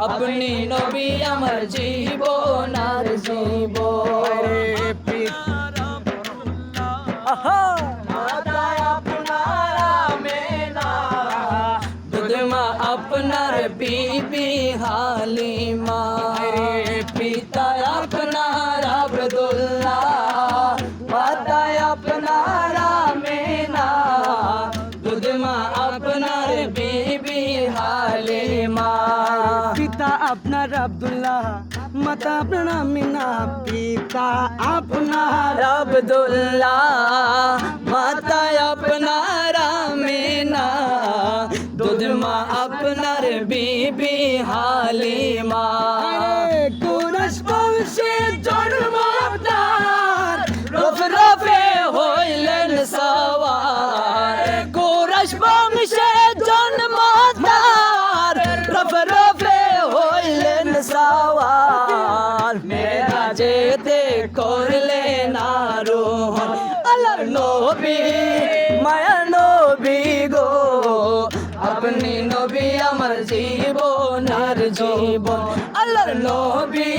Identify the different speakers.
Speaker 1: আপনি নবী আমার জীবন আর জীবন মাতায় আপনার আমেনা দুধমা আপনার বিবি হালিমা পিতা আপনার আব্দুল্লাহ মাতায় আপনার আমেনা দুধমা আপনার বিবি হালিমা
Speaker 2: পিতা আপনার আব্দুল্লাহ মাতা আপনার আমিনা পিতা আপনার
Speaker 1: আব্দুল্লাহ মাতায় আপনার আমিনা দুধমা আপনার বিবি হালিমা
Speaker 2: কুরাশ বংশে জন্ম আপনার
Speaker 1: রফ রফে হইলেন সওয়ার কুরাশ বংশে জন্ম তার রফ রফে হইলেন সওয়ার মেরাজেতে করলেন আরোহণ আল্লাহর নবী মায়া নবী গো আপনি নবী আমার জীবন আর জীবন আল্লাহর নবী